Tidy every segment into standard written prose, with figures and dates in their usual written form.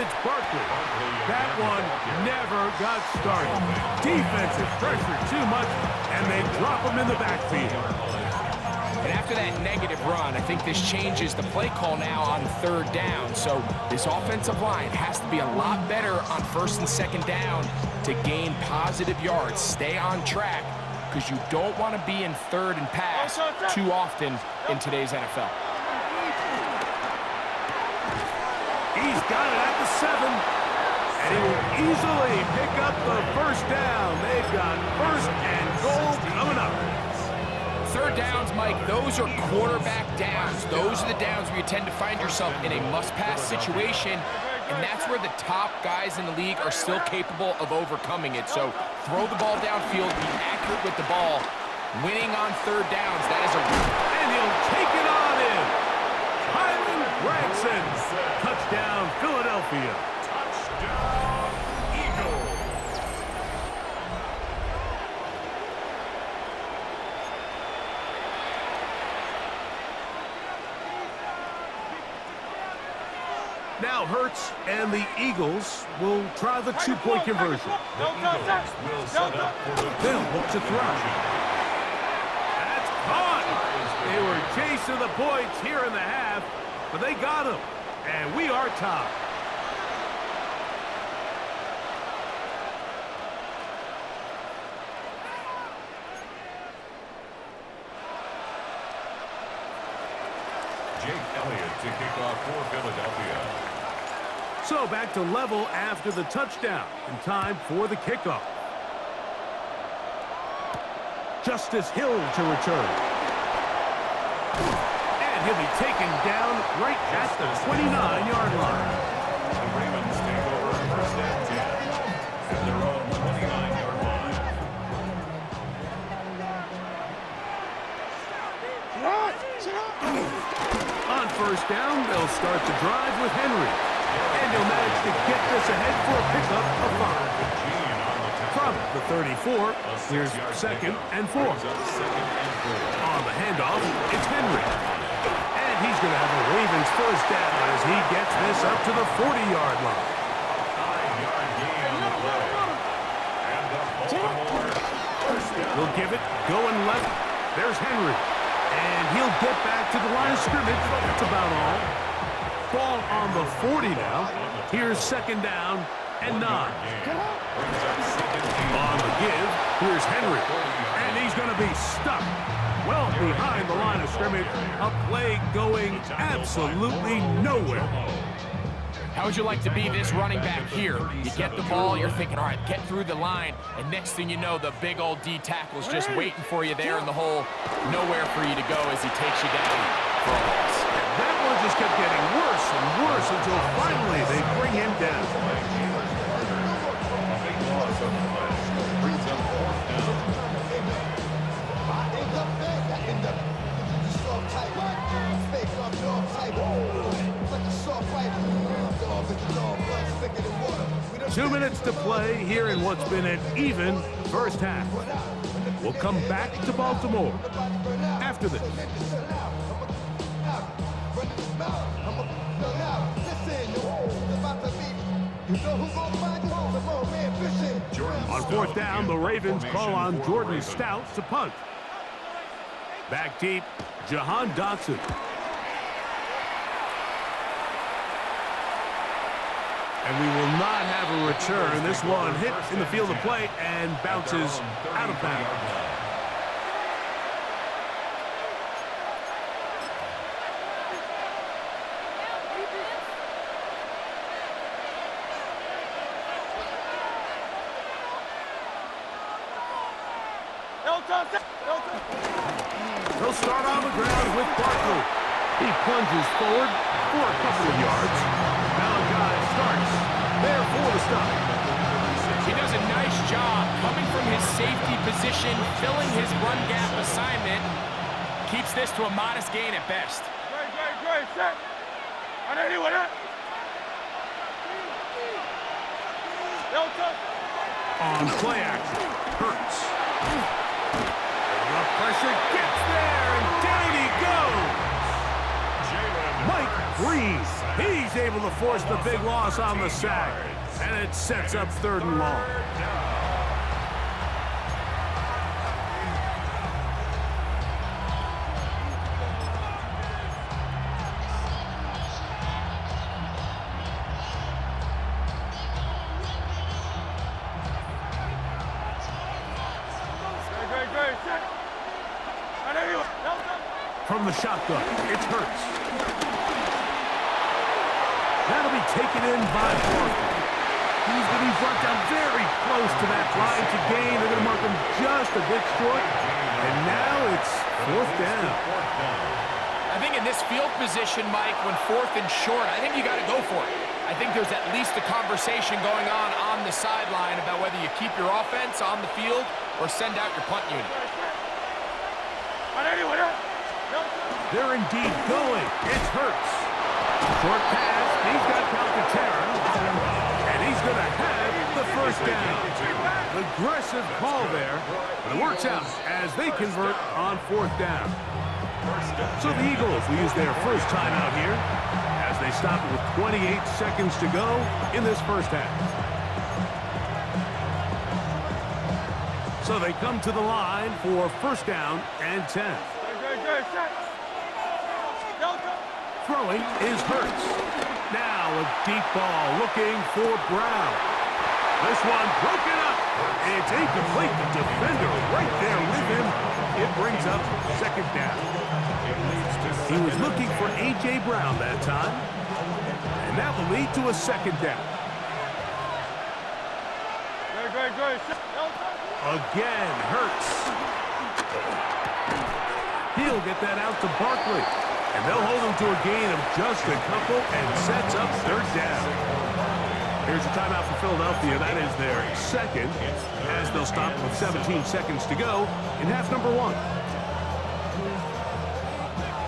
it's Barkley. That one never got started. Defensive pressure too much, and they drop him in the backfield. And after that negative run, I think this changes the play call now on third down. So this offensive line has to be a lot better on first and second down to gain positive yards. Stay on track, because you don't want to be in third and pass too often in today's NFL. He's got it at the 7, and he will easily pick up the first down. They've got first and goal coming up. Third downs, Mike, those are quarterback downs. Those are the downs where you tend to find yourself in a must-pass situation, and that's where the top guys in the league are still capable of overcoming it. So throw the ball downfield, be accurate with the ball. Winning on third downs, that is a... And he'll take it on in. Kylan Gregson. Touchdown, Philadelphia. Touchdown, Eagles. Now Hurts and the Eagles will try the two-point conversion. The Eagles will set up for the They'll look to throw. That's caught. They were chasing the points here in the half, but they got them. And we are tied. Jake Elliott to kick off for Philadelphia. So back to level after the touchdown, and time for the kickoff. Justice Hill to return. And he'll be taken down right at the 29-yard line. The Ravens take over first and 10 at their own 29-yard line. On first down, they'll start the drive with Henry. And he'll manage to get this ahead for a pickup of 5. From the 34, here's second and 4. On the handoff, it's Henry. And he's going to have a Ravens first down as he gets this up to the 40-yard line. 9-yard gain on the play. And the Baltimore first down. He'll give it, going left. There's Henry. And he'll get back to the line of scrimmage. That's about all. Ball on the 40 now. Here's second down and 9. On the give, here's Henry. And he's going to be stuck well behind the line of scrimmage. A play going absolutely nowhere. How would you like to be this running back here? You get the ball, you're thinking, all right, get through the line, and next thing you know, the big old D tackle's just waiting for you there in the hole. Nowhere for you to go as he takes you down for a loss. That one just kept getting worse and worse until finally they bring him down. A big loss on the play. Brings up fourth down. Two minutes to play here in what's been an even first half. We'll come back to Baltimore after this. On fourth down, the Ravens call on Jordan Stout to punt. Back deep, Jahan Dotson. And we will not have a return. This one hit in the field of play and bounces out of bounds. They'll start on the ground with Barkley. He plunges forward for a couple of yards. Malachi starts there for the stop. He does a nice job coming from his safety position, filling his run gap assignment. Keeps this to a modest gain at best. Great, set. On anyone, On play action, Hurts. The pressure gets there, and down he goes. Mike Breeze, he's able to force the big loss on the sack. And it sets up 3rd and long. From the shotgun, it's Hurts. That'll be taken in by Barkley. He's going to be brought down very close to that line to gain. They're going to mark him just a bit short. And now it's 4th down. I think in this field position, Mike, when 4th and short, I think you got to go for it. I think there's at least a conversation going on the sideline about whether you keep your offense on the field or send out your punt unit. They're indeed going. It's Hurts. Short pass. He's got Calcaterra. And he's going to have the 1st down. Aggressive call there. But it works out as they convert on 4th down. So the Eagles will use their first timeout here as they stop it with 28 seconds to go in this first half. So they come to the line for 1st down and 10. Throwing is Hurts. Now a deep ball looking for Brown. This one broken up. It's incomplete. The defender right there with him. It brings up 2nd down. He was looking for A.J. Brown that time. And that will lead to a 2nd down. Again, Hurts. He'll get that out to Barkley. And they'll hold him to a gain of just a couple and sets up 3rd down. Here's a timeout for Philadelphia. That is their 2nd as they'll stop with 17 seconds to go in half number 1.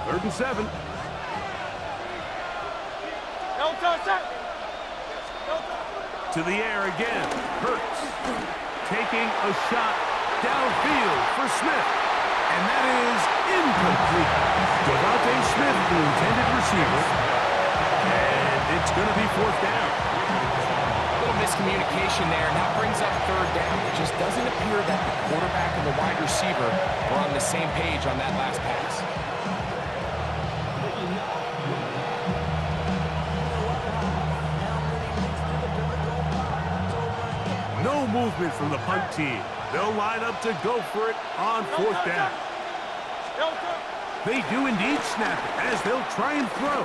3rd and 7. To the air again. Hurts taking a shot downfield for Smith. And that is incomplete. Devontae Smith, the intended receiver. And it's going to be 4th down. A little miscommunication there, and that brings up 3rd down. It just doesn't appear that the quarterback and the wide receiver were on the same page on that last pass. No movement from the punt team. They'll line up to go for it on 4th down. They do indeed snap it as they'll try and throw.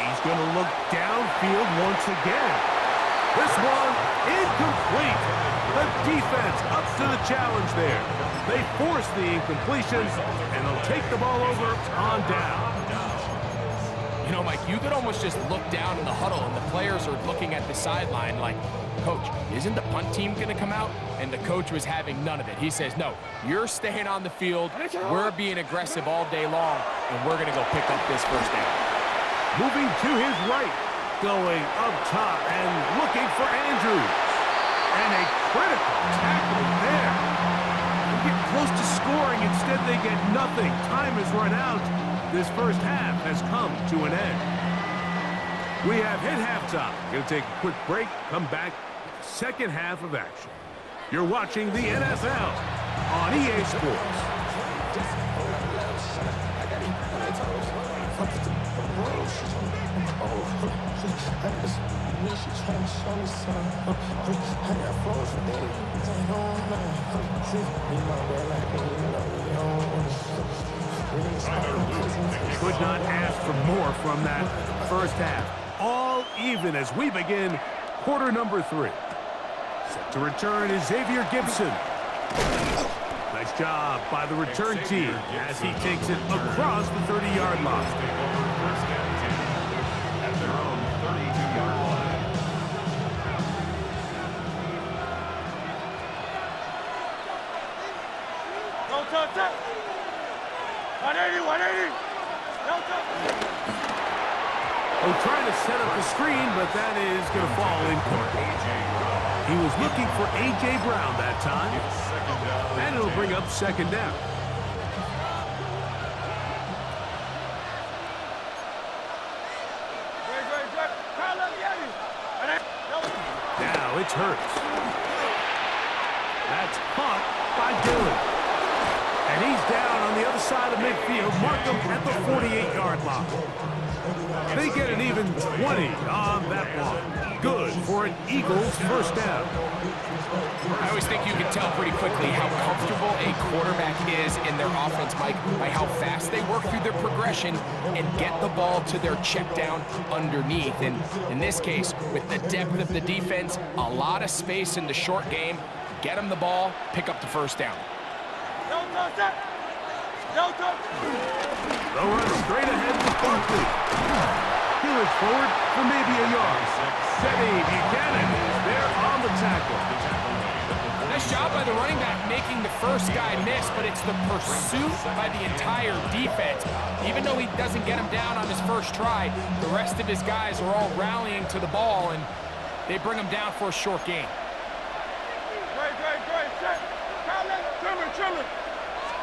He's going to look downfield once again. This one incomplete. The defense up to the challenge there. They force the incompletion, and they'll take the ball over on down. You know, Mike, you could almost just look down in the huddle, and the players are looking at the sideline like, Coach, isn't the punt team going to come out? And the coach was having none of it. He says, no, you're staying on the field. We're being aggressive all day long, and we're going to go pick up this 1st down. Moving to his right, going up top and looking for Andrews. And a critical tackle there. They get close to scoring. Instead, they get nothing. Time has run out. This first half has come to an end. We have hit halftime. Going to take a quick break, come back, 2nd half of action. You're watching the NFL on EA Sports. Could not ask for more from that first half. All even as we begin quarter number 3. Set to return is Xavier Gibson. Nice job by the return team as he takes it across the 30-yard line. At their own 32-yard line. Don't touch it. 180, 180. Don't touch it. Oh, trying to set up the screen, but that is going to fall incomplete. He was looking for A.J. Brown that time, and it'll bring up 2nd down. it's Hurts. That's caught by Dillon. And he's down on the other side of midfield. Mark him at the 48-yard line. They get an even 20 on that one. Good for an Eagles first down. I always think you can tell pretty quickly how comfortable a quarterback is in their offense, Mike, by how fast they work through their progression and get the ball to their check down underneath. And in this case, with the depth of the defense, a lot of space in the short game, get them the ball, pick up the first down. No touch that. No touch. They'll run straight ahead with Barkley. He'll look forward for maybe a yard. Teddy Buchanan is there on the tackle. Nice job by the running back making the first guy miss, but it's the pursuit by the entire defense. Even though he doesn't get him down on his first try, the rest of his guys are all rallying to the ball, and they bring him down for a short gain. Great. Set. Trimmer.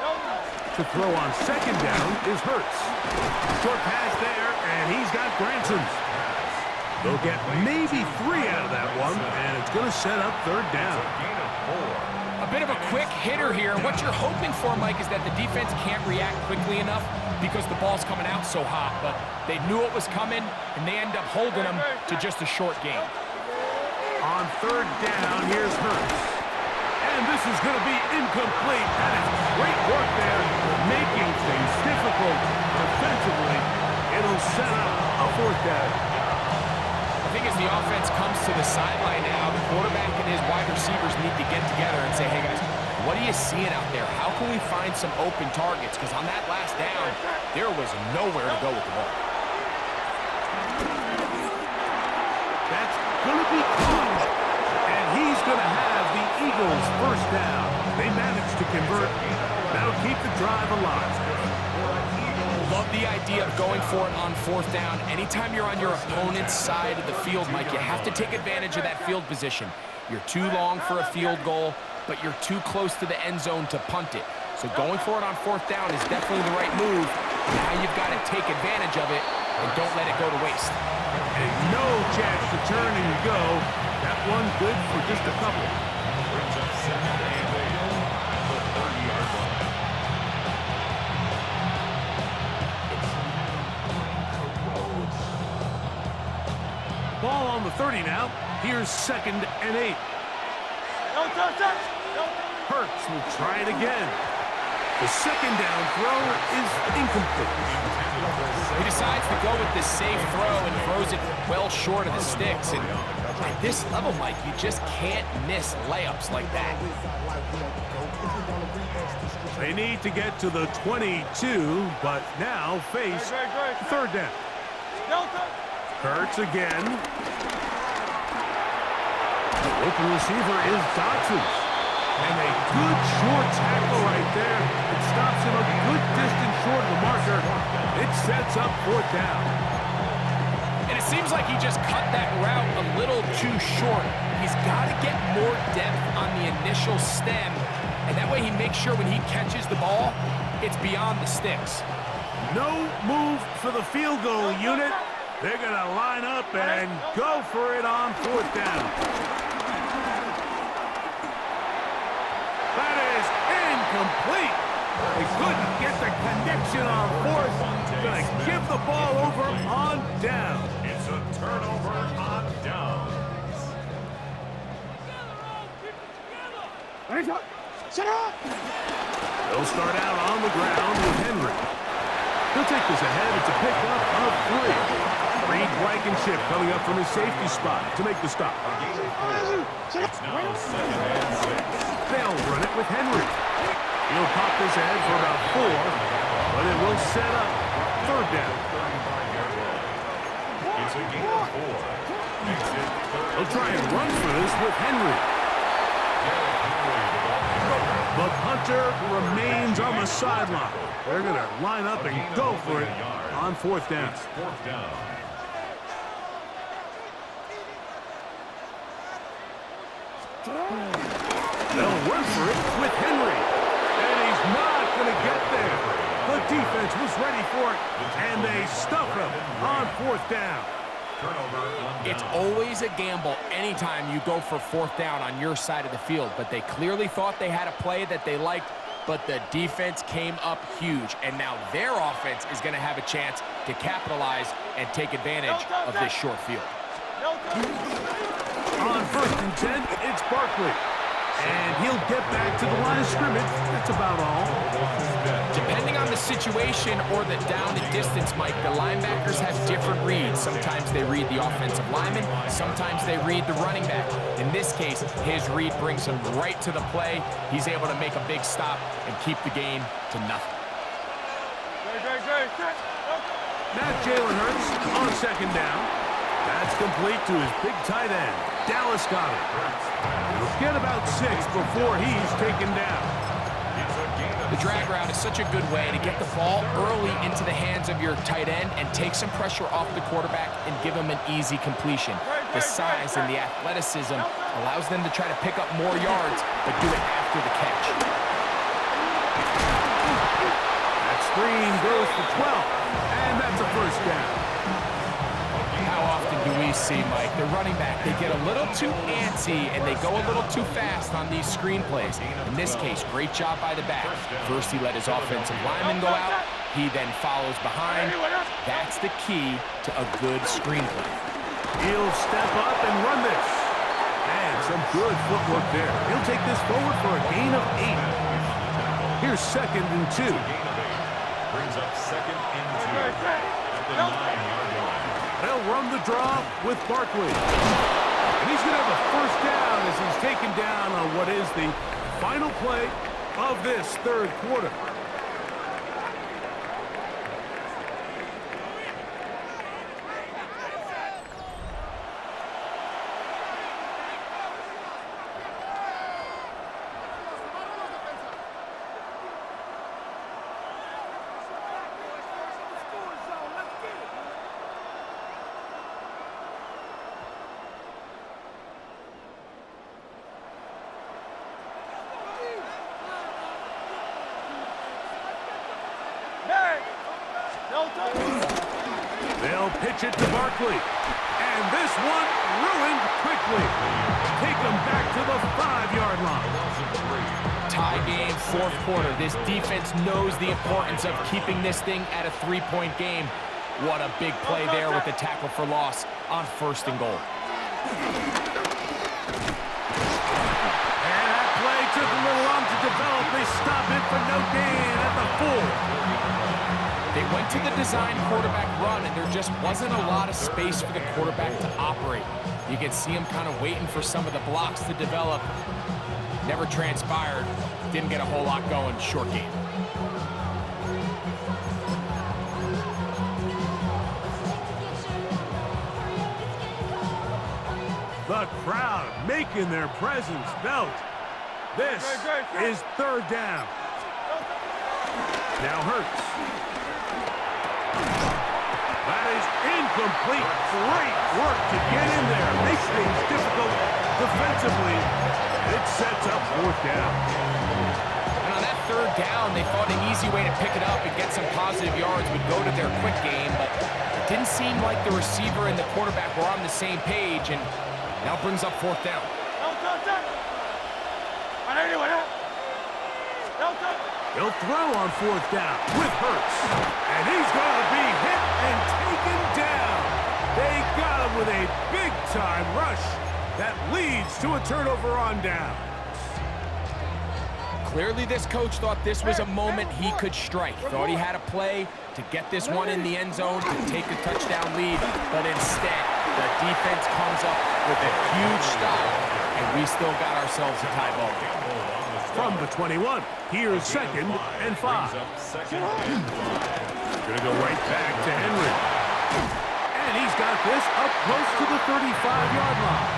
No. To throw on second down is Hurts. Short pass there, and he's got Granson. They'll get maybe 3 out of that one, and it's going to set up third down. A bit of a quick hitter here. What you're hoping for, Mike, is that the defense can't react quickly enough because the ball's coming out so hot. But they knew it was coming, and they end up holding them to just a short gain. On third down, here's Hurts. And this is going to be incomplete. That is great work there, making things difficult defensively. It'll set up a fourth down. I think as the offense comes to the sideline now, the quarterback and his wide receivers need to get together and say, hey, guys, what are you seeing out there? How can we find some open targets? Because on that last down, there was nowhere to go with the ball. That's going to be close. And he's going to have the Eagles first down. They managed to convert. That'll keep the drive alive. Love the idea of going for it on fourth down. Anytime you're on your opponent's side of the field, Mike, you have to take advantage of that field position. You're too long for a field goal, but you're too close to the end zone to punt it. So going for it on fourth down is definitely the right move. Now you've got to take advantage of it and don't let it go to waste. And no chance to turn and go. That one good for just a couple. Brings up second and 8 at the 30-yard line. Ball on the 30 now. Here's second and 8. No touch that. No. Hurts will try it again. The second down throw is incomplete. He decides to go with the safe throw and throws it well short of the sticks. And at this level, Mike, you just can't miss layups like that. They need to get to the 22, but now face third down. No touch. Hurts again. The open receiver is Dodson. And a good short tackle right there. It stops him a good distance short of the marker. It sets up fourth down. And it seems like he just cut that route a little too short. He's got to get more depth on the initial stem, and that way he makes sure when he catches the ball, it's beyond the sticks. No move for the field goal unit. They're going to line up and go for it on fourth down. That is incomplete. They couldn't get the connection on fourth. Going to give the ball over on down. It's a turnover on downs. They'll start out on the ground with Henry. He'll take this ahead. It's a pickup of 3. Reed Blankenship coming up from his safety spot to make the stop. It's now second and 6. They'll run it with Henry. He'll pop this ahead for about 4, but it will set up third down. It's a gain of 4. Makes it third. They'll try and run for this with Henry. The punter remains on the sideline. They're going to line up and go for it on fourth down. It's fourth down. They'll run for it with Henry. And he's not going to get there. The defense was ready for it, and they stuff him on fourth down. It's always a gamble anytime you go for 4th down on your side of the field, but they clearly thought they had a play that they liked, but the defense came up huge, and now their offense is going to have a chance to capitalize and take advantage of this short field. On 1st and 10, it's Barkley. And he'll get back to the line of scrimmage. That's about all. Depending on the situation or the down and distance, Mike, the linebackers have different reads. Sometimes they read the offensive lineman. Sometimes they read the running back. In this case, his read brings him right to the play. He's able to make a big stop and keep the game to nothing. Now Jalen Hurts on 2nd down. That's complete to his big tight end. Dallas got it. He'll get about 6 before he's taken down. The drag route is such a good way to get the ball early into the hands of your tight end and take some pressure off the quarterback and give him an easy completion. The size and the athleticism allows them to try to pick up more yards, but do it after the catch. That screen goes for 12, and that's a 1st down. How often do we see, Mike, the running back, they get a little too antsy and they go a little too fast on these screen plays. In this case, great job by the back. First, he let his offensive lineman go out. He then follows behind. That's the key to a good screen play. He'll step up and run this. And some good footwork there. He'll take this forward for a gain of 8. Here's 2nd and 2. Brings up 2nd and 2 at the 9-yard line. They'll run the draw with Barkley. And he's going to have a 1st down as he's taken down on what is the final play of this 3rd quarter. They'll pitch it to Barkley. And this one ruined quickly. Take them back to the 5-yard line. Tie game, 4th quarter. This defense knows the importance of keeping this thing at a 3-point game. What a big play there with the tackle for loss on 1st and goal. And that play took a little long to develop. They stop it for no gain at the 4. They went to the design quarterback run, and there just wasn't a lot of space for the quarterback to operate. You can see him kind of waiting for some of the blocks to develop. Never transpired. Didn't get a whole lot going. Short game. The crowd making their presence felt. This is 3rd down. Now Hurts. That is incomplete. Great work to get in there. Makes things difficult defensively. It sets up 4th down. And on that 3rd down, they thought an easy way to pick it up and get some positive yards would go to their quick game, but it didn't seem like the receiver and the quarterback were on the same page, and now brings up 4th down. He'll throw on 4th down with Hurts. And he's going to be hit and taken down. They got him with a big-time rush that leads to a turnover on down. Clearly, this coach thought this was a moment he could strike. Thought he had a play to get this one in the end zone to take the touchdown lead. But instead, the defense comes up with a huge stop, and we still got ourselves a tie ball game. From the 21, here's 2nd and 5. Gonna go right back to Henry. And he's got this up close to the 35-yard line.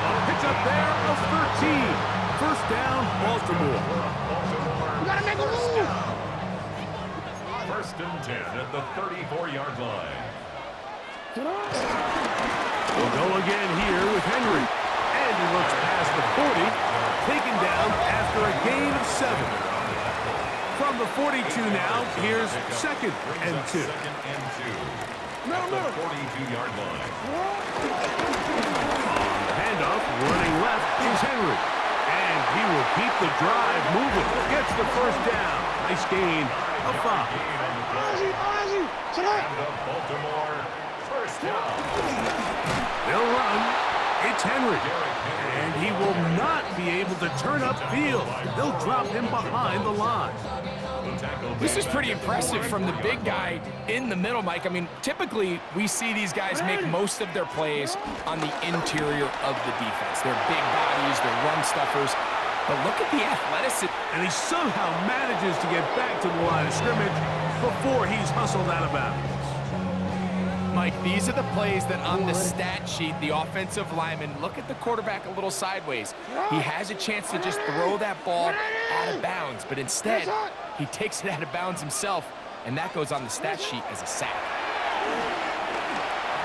A pitch up there of 13. 1st down, Baltimore. You gotta make a move. 1st and 10 at the 34-yard line. We'll go again here with Henry. And he looks past the 40, taken down after a gain of 7. From the 42 now, here's 2nd and 2. at the 42-yard line. Handoff, running left is Henry. And he will keep the drive moving. Gets the first down. Nice gain of 5. And the Baltimore first down. They'll run. It's Henry. And he will not be able to turn upfield. They'll drop him behind the line. This is pretty impressive from the big guy in the middle, Mike. I mean, typically we see these guys make most of their plays on the interior of the defense. They're big bodies, they're run stuffers. But look at the athleticism. And he somehow manages to get back to the line of scrimmage before he's hustled out of bounds. Mike, these are the plays that on the stat sheet, the offensive lineman, look at the quarterback a little sideways. He has a chance to just throw that ball out of bounds, but instead, he takes it out of bounds himself, and that goes on the stat sheet as a sack.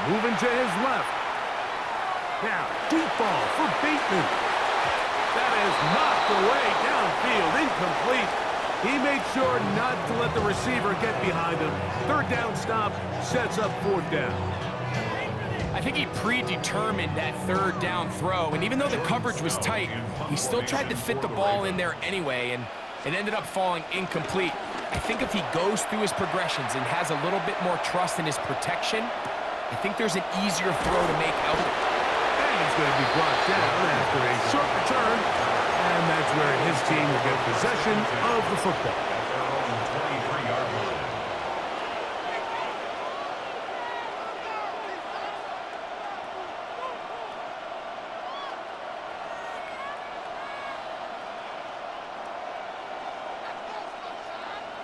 Moving to his left. Now, deep ball for Bateman. That is knocked away downfield, incomplete. He made sure not to let the receiver get behind him. Third down stop sets up fourth down. I think he predetermined that third down throw, and even though the coverage was tight, he still tried to fit the ball in there anyway, and it ended up falling incomplete. I think if he goes through his progressions and has a little bit more trust in his protection, I think there's an easier throw to make out there. And he's going to be brought down after a short return, and that's where his team will get possession of the football. At their own 23-yard line.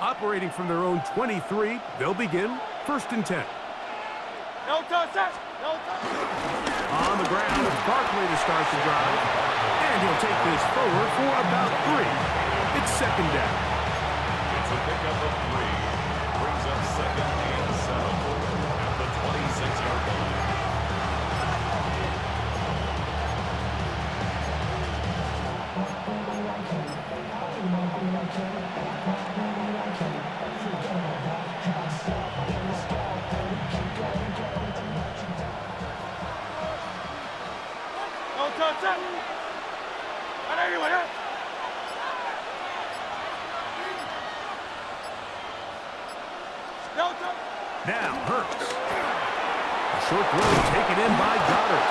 Operating from their own 23, they'll begin 1st and 10. No touch, no touch. On the ground, it's Barkley to start the drive. And he'll take this forward for about 3. It's 2nd down. It's a pickup of 3. Brings up 2nd and 7 at the 26-yard line. No touch, anyone else? No touch. Now, Hurts. A short throw taken in by Goddard.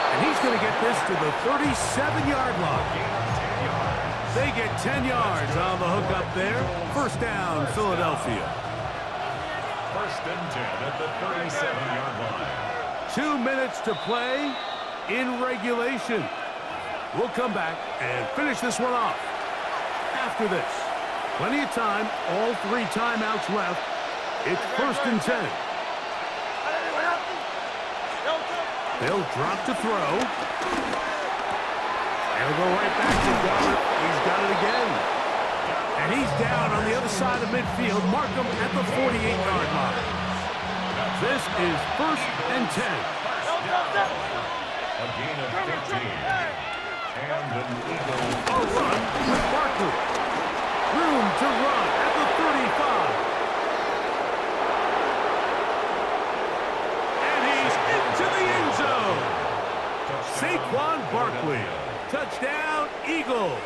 And he's going to get this to the 37-yard line. They get 10 yards on the hook up there. First down, Philadelphia. 1st and 10 at the 37-yard line. 2 minutes to play in regulation. We'll come back and finish this one off. After this, plenty of time, all 3 timeouts left. It's 1st and 10. Anyone else? No touch. They'll drop to throw. They'll go right back to Goddard. He's got it again. And he's down on the other side of midfield. Mark him at the 48-yard line. This is 1st and 10. No touch. A gain of 15. And an Eagle. A run with Barkley. Room to run at the 35. And he's into the end zone. Saquon Barkley. Touchdown, Eagles.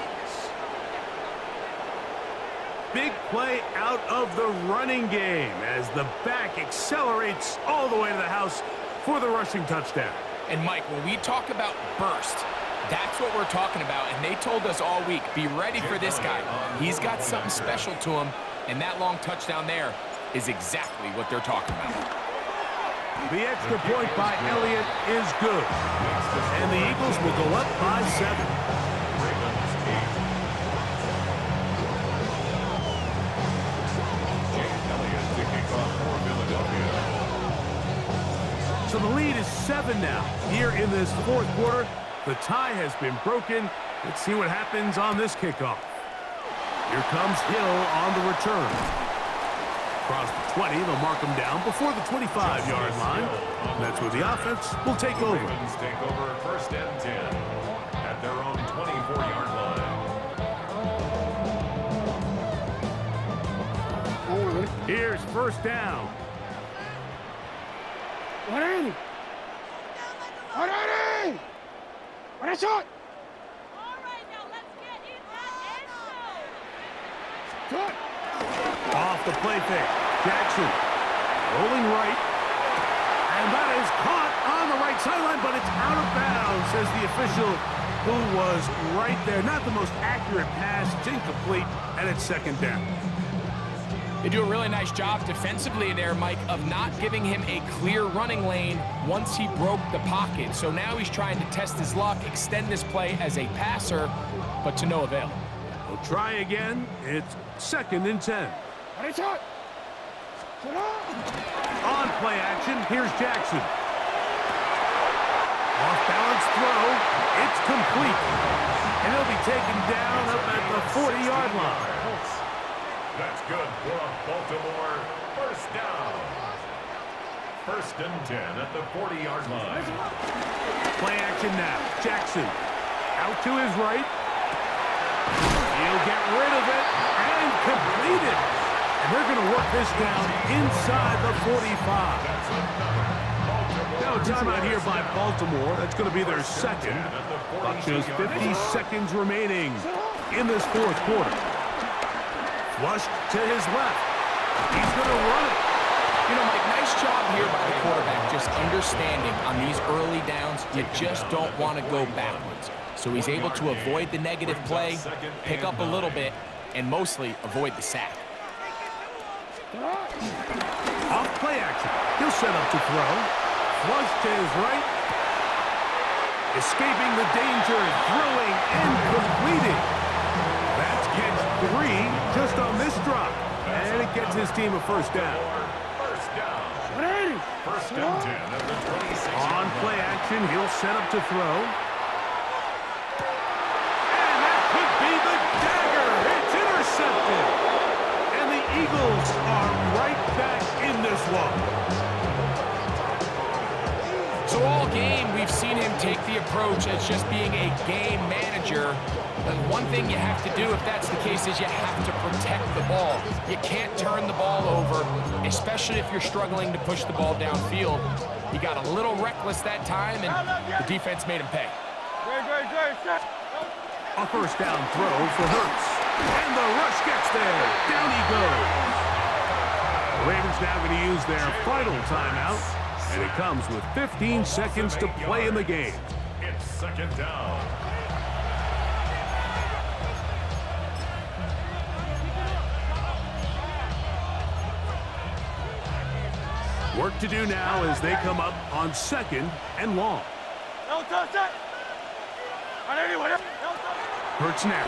Big play out of the running game as the back accelerates all the way to the house for the rushing touchdown. And Mike, when we talk about burst, that's what we're talking about. And they told us all week, be ready for this guy. He's got something special to him, and that long touchdown there is exactly what they're talking about. The extra point by Elliott is good. And the Eagles will go up by 7. Ravens 8. Jake Elliott to kick off for Philadelphia. So the lead is 7 now. Here in this 4th quarter, the tie has been broken. Let's see what happens on this kickoff. Here comes Hill on the return. Across the 20, they'll mark him down before the 25-yard line. That's where the offense will take over. Ravens take over 1st and 10 at their own 24-yard line. Here's 1st down. 180! 180! 180 shot! All right, now let's get in that end zone. Shot! Off the play fake. Jackson rolling right. And that is caught on the right sideline, but it's out of bounds, says the official who was right there. Not the most accurate pass. It's incomplete, and it's second down. They do a really nice job defensively there, Mike, of not giving him a clear running lane once he broke the pocket. So now he's trying to test his luck, extend this play as a passer, but to no avail. We'll try again. It's second and 10. 180 shot! Shut up! On play action, here's Jackson. Off-balance throw. It's complete. And he'll be taken down up at the 40-yard line. That's good for a Baltimore first down. First and 10 at the 40-yard line. Play action now. Jackson out to his right. He'll get rid of it and complete it. And they're going to work this down inside the 45. Now, timeout here by Baltimore. That's going to be their second. About just 50 seconds remaining in this fourth quarter. Flushed to his left. He's going to run it. You know, Mike, nice job here by the quarterback, just understanding on these early downs, you just don't want to go backwards. So he's able to avoid the negative play, pick up a little bit, and mostly avoid the sack. Off play action. He'll set up to throw. Flush to his right. Escaping the danger, throwing and completing. That's catch 3 just on this drop. And it gets his team a first down. First down. 180! First and 10 at the 26. On play action, he'll set up to throw. And that could be the dagger. It's intercepted. And the Eagles are right back in this one. So all game, we've seen him take the approach as just being a game manager. But one thing you have to do if that's the case is you have to protect the ball. You can't turn the ball over, especially if you're struggling to push the ball downfield. He got a little reckless that time, and the defense made him pay. Great, shot! A first down throw for Hurts. And the rush gets there. Down he goes. The Ravens now going to use their final timeout. And it comes with 15 seconds to play in the game. It's second down. Work to do now as they come up on second and long. No touch it! 180, no touch. Hurts now.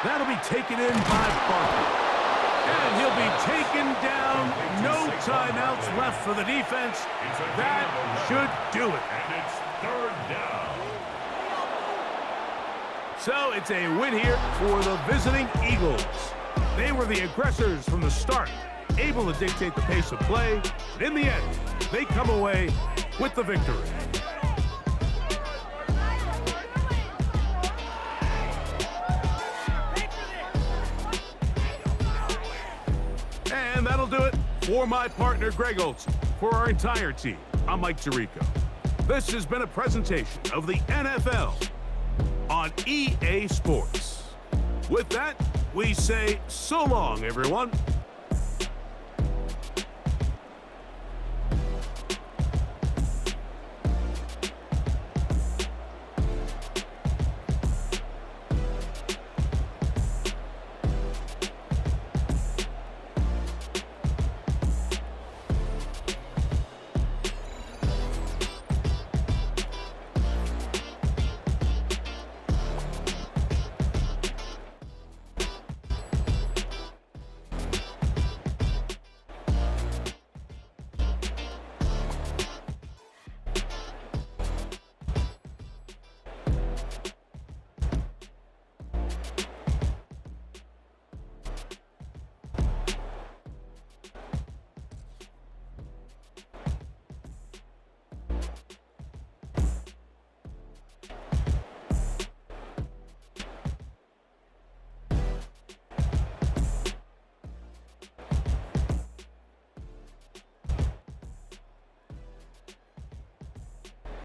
That'll be taken in by Barkley. And he'll be taken down. No timeouts left for the defense. That should do it. And it's third down. So it's a win here for the visiting Eagles. They were the aggressors from the start, able to dictate the pace of play. But in the end, they come away with the victory. And that'll do it for my partner, Greg Olson. For our entire team, I'm Mike Tirico. This has been a presentation of the NFL on EA Sports. With that, we say so long, everyone.